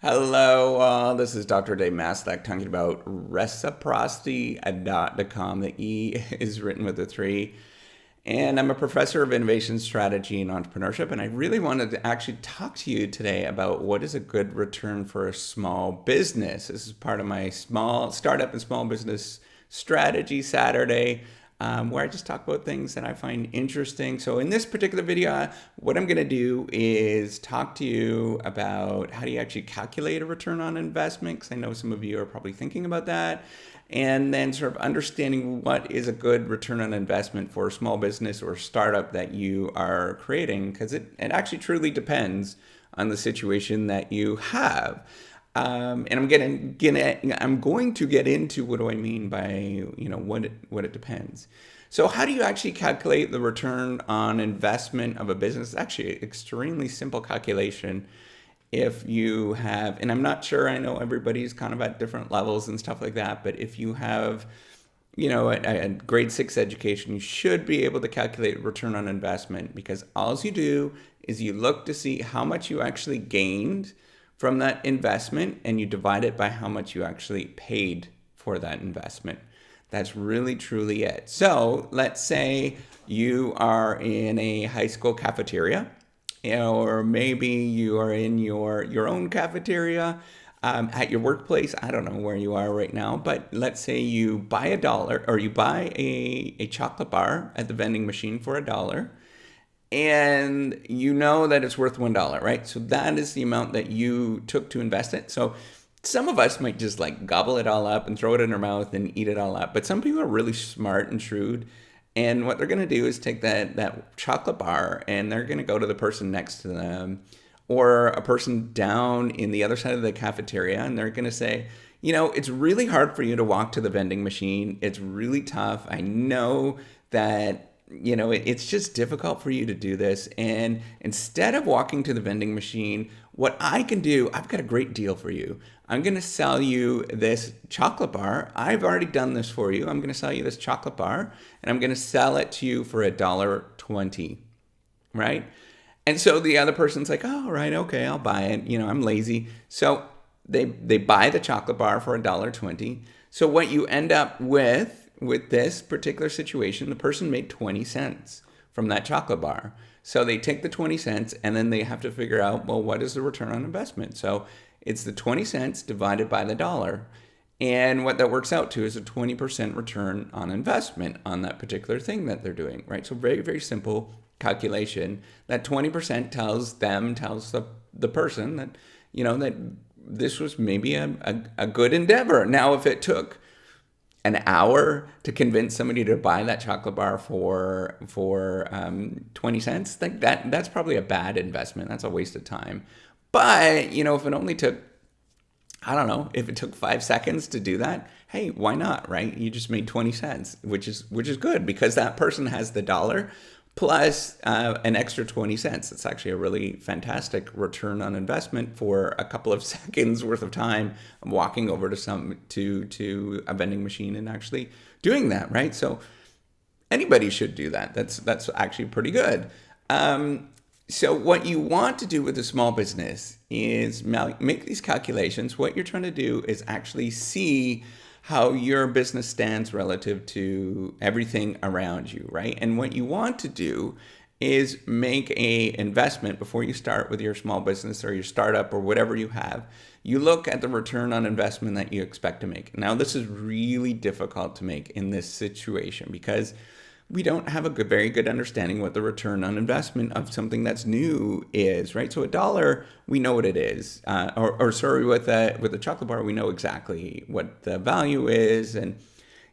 Hello, this is Dr. Dave Maslach talking about reciprocity.com. The E is written with a 3. And I'm a professor of innovation strategy and entrepreneurship. And I really wanted to actually talk to you today about what is a good return for a small business. This is part of my small startup and small business strategy Saturday, where I just talk about things that I find interesting. So in this particular video, what I'm going to do is talk to you about how do you actually calculate a return on investment, because I know some of you are probably thinking about that. And then sort of understanding what is a good return on investment for a small business or startup that you are creating, because it actually truly depends on the situation that you have. And I'm going to get into what do I mean by what it depends. So how do you actually calculate the return on investment of a business? It's actually an extremely simple calculation. If you have, and I'm not sure, I know everybody's kind of at different levels and stuff like that, but if you have a grade 6 education, you should be able to calculate return on investment, because all you do is you look to see how much you actually gained from that investment and you divide it by how much you actually paid for that investment. That's really truly it. So let's say you are in a high school cafeteria, or maybe you are in your own cafeteria at your workplace. I don't know where you are right now, but let's say you buy $1 or you buy a chocolate bar at the vending machine for $1, and you know that it's worth $1, right? So that is the amount that you took to invest it. So some of us might just like gobble it all up and throw it in their mouth and eat it all up. But some people are really smart and shrewd. And what they're going to do is take that chocolate bar and they're going to go to the person next to them or a person down in the other side of the cafeteria. And they're going to say, it's really hard for you to walk to the vending machine. It's really tough. I know that it's just difficult for you to do this. And instead of walking to the vending machine, what I can do, I've got a great deal for you. I'm going to sell you this chocolate bar. I've already done this for you. I'm going to sell you this chocolate bar, and I'm going to sell it to you for $1.20, right? And so the other person's like, oh, right, okay, I'll buy it. I'm lazy. So they buy the chocolate bar for $1.20. So what you end up with this particular situation, the person made 20 cents from that chocolate bar. So they take the 20 cents and then they have to figure out, well, what is the return on investment? So it's the 20 cents divided by the $1. And what that works out to is a 20% return on investment on that particular thing that they're doing, right? So very, very simple calculation. That 20% tells the person that, that this was maybe a good endeavor. Now, if it took an hour to convince somebody to buy that chocolate bar for 20 cents, that's probably a bad investment. That's a waste of time. But, if it only took, I don't know, if it took 5 seconds to do that, hey, why not, right? You just made 20 cents, which is good, because that person has the $1 plus an extra 20 cents. It's actually a really fantastic return on investment for a couple of seconds worth of time of walking over to a vending machine and actually doing that, right? So anybody should do that. That's actually pretty good. So what you want to do with a small business is make these calculations. What you're trying to do is actually see how your business stands relative to everything around you, right? And what you want to do is make a investment before you start with your small business or your startup or whatever you have. You look at the return on investment that you expect to make. Now, this is really difficult to make in this situation because we don't have a very good understanding what the return on investment of something that's new is, right? So $1, we know what it is. With the chocolate bar, we know exactly what the value is, and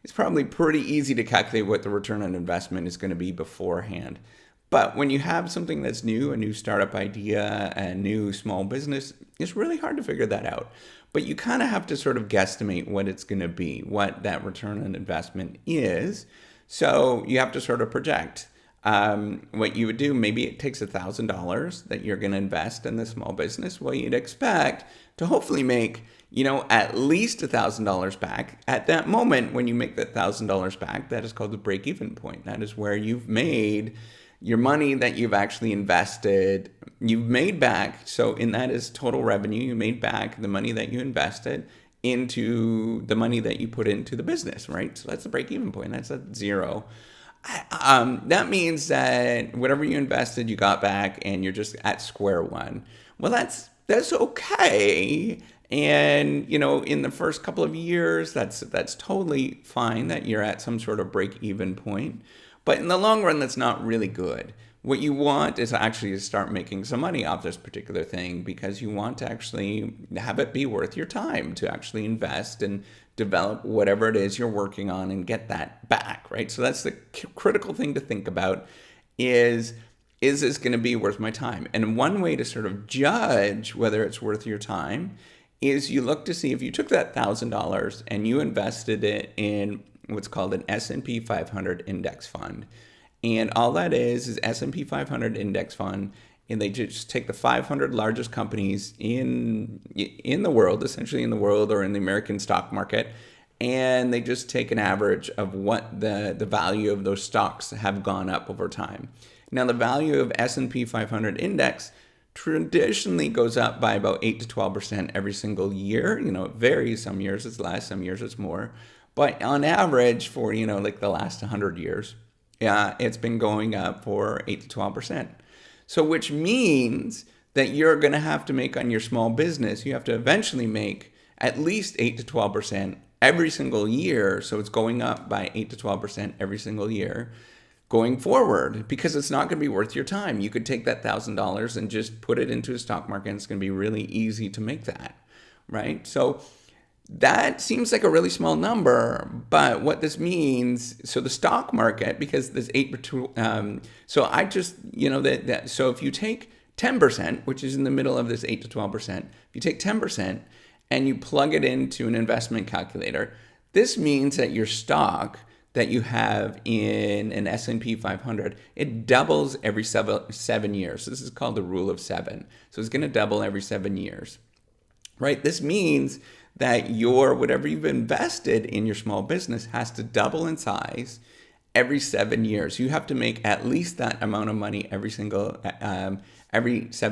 it's probably pretty easy to calculate what the return on investment is going to be beforehand. But when you have something that's new, a new startup idea, a new small business, it's really hard to figure that out. But you kind of have to sort of guesstimate what it's going to be, what that return on investment is. So you have to sort of project what you would do. Maybe it takes $1,000 that you're going to invest in the small business. Well, you'd expect to hopefully make, at least $1,000 back. At that moment, when you make that $1,000 back, that is called the break-even point. That is where you've made your money that you've actually invested, you've made back. So in that is total revenue. You made back the money that you invested into the money that you put into the business, right? So that's the break-even point. That's at zero. That means that whatever you invested, you got back, and you're just at square one. Well, that's okay. And in the first couple of years, that's totally fine that you're at some sort of break-even point. But in the long run, that's not really good. What you want is actually to start making some money off this particular thing, because you want to actually have it be worth your time to actually invest and develop whatever it is you're working on and get that back, right? So that's the critical thing to think about is this going to be worth my time? And one way to sort of judge whether it's worth your time is you look to see if you took that $1,000 and you invested it in what's called an S&P 500 index fund. And all that is S&P 500 index fund, and they just take the 500 largest companies in the world, essentially in the world or in the American stock market, and they just take an average of what the value of those stocks have gone up over time. Now, the value of S&P 500 index traditionally goes up by about 8 to 12% every single year. It varies. Some years it's less, some years it's more. But on average for, like the last 100 years, it's been going up for 8 to 12%. So which means that you're going to have to make on your small business, you have to eventually make at least 8 to 12% every single year. So it's going up by 8 to 12% every single year going forward, because it's not going to be worth your time. You could take that $1,000 and just put it into a stock market, and it's going to be really easy to make that, right? So that seems like a really small number, but what this means, so the stock market, because this so I just, so if you take 10%, which is in the middle of this 8 to 12%, if you take 10% and you plug it into an investment calculator, this means that your stock that you have in an S&P 500, it doubles every 7 years. This is called the rule of 7. So it's going to double every 7 years, right? This means that whatever you've invested in your small business has to double in size every 7 years. You have to make at least that amount of money every 7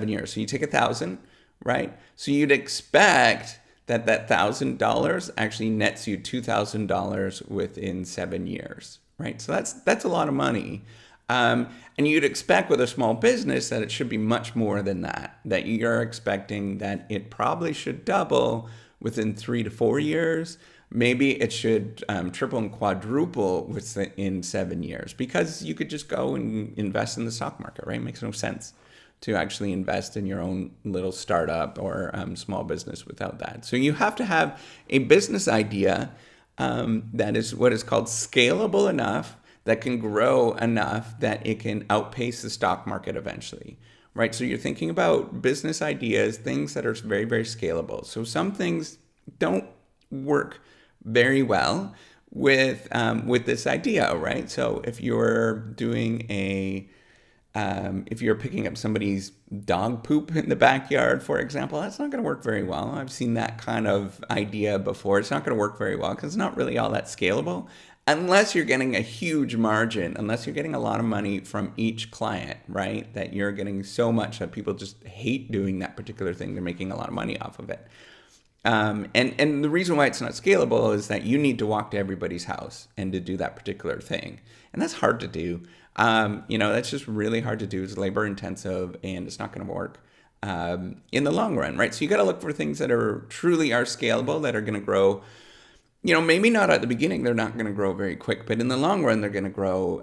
years. So you take 1,000, right? So you'd expect that $1,000 actually nets you $2,000 within 7 years, right? So that's a lot of money. And you'd expect with a small business that it should be much more than that you're expecting that it probably should double within 3 to 4 years. Maybe it should triple and quadruple within 7 years, because you could just go and invest in the stock market, right? It makes no sense to actually invest in your own little startup or small business without that. So you have to have a business idea that is what is called scalable enough, that can grow enough that it can outpace the stock market eventually, right? So you're thinking about business ideas, things that are very, very scalable. So some things don't work very well with this idea, right? So if you're doing if you're picking up somebody's dog poop in the backyard, for example, that's not going to work very well. I've seen that kind of idea before. It's not going to work very well because it's not really all that scalable, unless you're getting a huge margin, unless you're getting a lot of money from each client, right? That you're getting so much that people just hate doing that particular thing. They're making a lot of money off of it. And the reason why it's not scalable is that you need to walk to everybody's house and to do that particular thing. And that's hard to do. That's just really hard to do. It's labor intensive, and it's not going to work in the long run, right? So you got to look for things that truly are scalable, that are going to grow. Maybe not at the beginning, they're not going to grow very quick, but in the long run, they're going to grow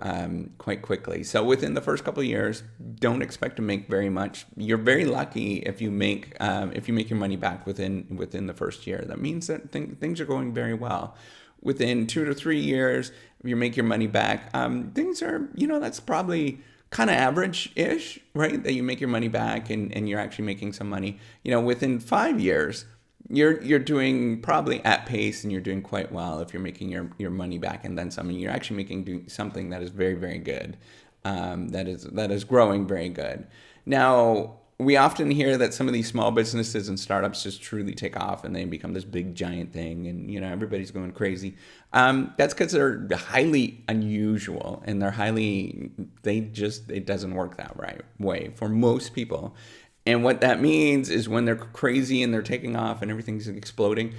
quite quickly. So within the first couple of years, don't expect to make very much. You're very lucky if you make your money back within the first year. That means that things are going very well. Within 2 to 3 years, if you make your money back, things are, that's probably kind of average-ish, right? That you make your money back and you're actually making some money. Within 5 years, you're doing probably at pace, and you're doing quite well if you're making your money back and then some. And you're actually doing something that is very, very good, that is growing very good. Now, we often hear that some of these small businesses and startups just truly take off and they become this big giant thing, and everybody's going crazy. That's because they're highly unusual, and it doesn't work that right way for most people. And what that means is when they're crazy and they're taking off and everything's exploding,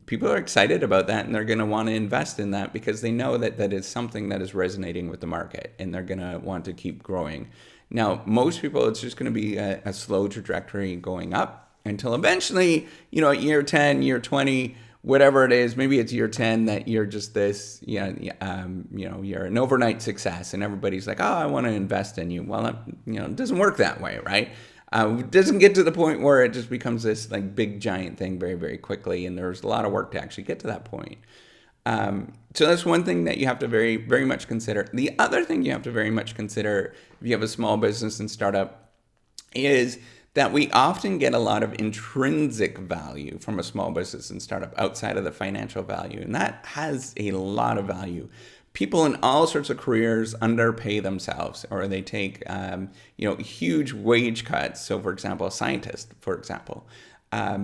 people are excited about that, and they're going to want to invest in that because they know that that is something that is resonating with the market, and they're going to want to keep growing. Now, most people, it's just going to be a slow trajectory going up until eventually, at year 10, year 20, whatever it is, maybe it's year 10 that you're just this, you're an overnight success, and everybody's like, oh, I want to invest in you. Well, it doesn't work that way, right? It doesn't get to the point where it just becomes this like big giant thing very, very quickly, and there's a lot of work to actually get to that point. So that's one thing that you have to very, very much consider. The other thing you have to very much consider if you have a small business and startup is that we often get a lot of intrinsic value from a small business and startup outside of the financial value, and that has a lot of value. People in all sorts of careers underpay themselves, or they take huge wage cuts. So, for example, a scientist,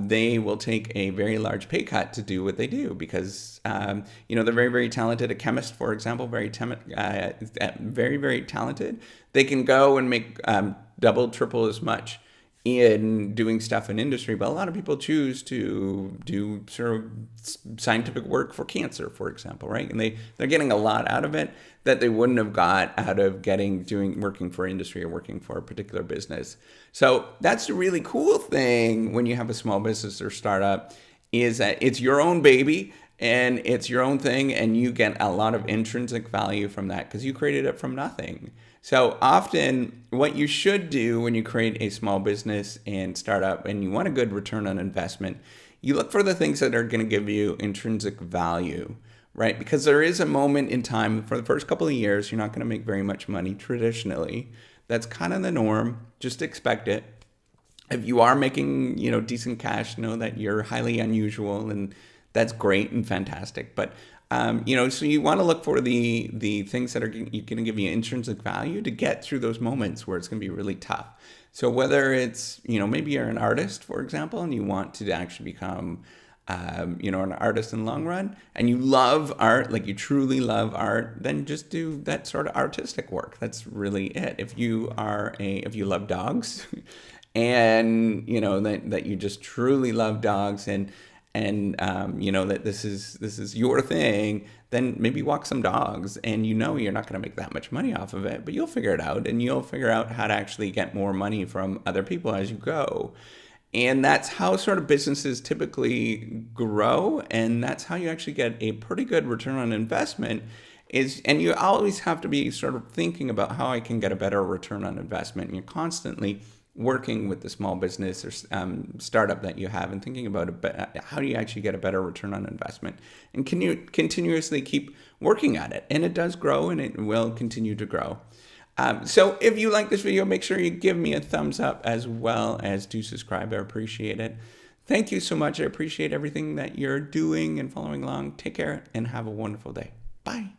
they will take a very large pay cut to do what they do because they're very, very talented. A chemist, for example, very, very talented. They can go and make double, triple as much in doing stuff in industry, but a lot of people choose to do sort of scientific work for cancer, for example, right? And they're getting a lot out of it that they wouldn't have got out of working for industry or working for a particular business. So that's the really cool thing when you have a small business or startup, is that it's your own baby and it's your own thing, and you get a lot of intrinsic value from that because you created it from nothing. So often what you should do when you create a small business and startup and you want a good return on investment, you look for the things that are going to give you intrinsic value, right? Because there is a moment in time for the first couple of years, you're not going to make very much money traditionally. That's kind of the norm. Just expect it. If you are making, decent cash, know that you're highly unusual, and that's great and fantastic. But so you want to look for the things that are going to give you intrinsic value to get through those moments where it's going to be really tough. So whether it's, maybe you're an artist, for example, and you want to actually become, an artist in the long run, and you love art, like you truly love art, then just do that sort of artistic work. That's really it. If you love dogs and, that you just truly love dogs and that this is your thing, then maybe walk some dogs, and you're not going to make that much money off of it, but you'll figure it out, and you'll figure out how to actually get more money from other people as you go. And that's how sort of businesses typically grow, and that's how you actually get a pretty good return on investment. And you always have to be sort of thinking about how I can get a better return on investment, and you're constantly working with the small business or startup that you have and thinking about how do you actually get a better return on investment, and can you continuously keep working at it, and it does grow, and it will continue to grow. So if you like this video, make sure you give me a thumbs up as well as do subscribe. I appreciate it. Thank you so much. I appreciate everything that you're doing and following along. Take care and have a wonderful day. Bye.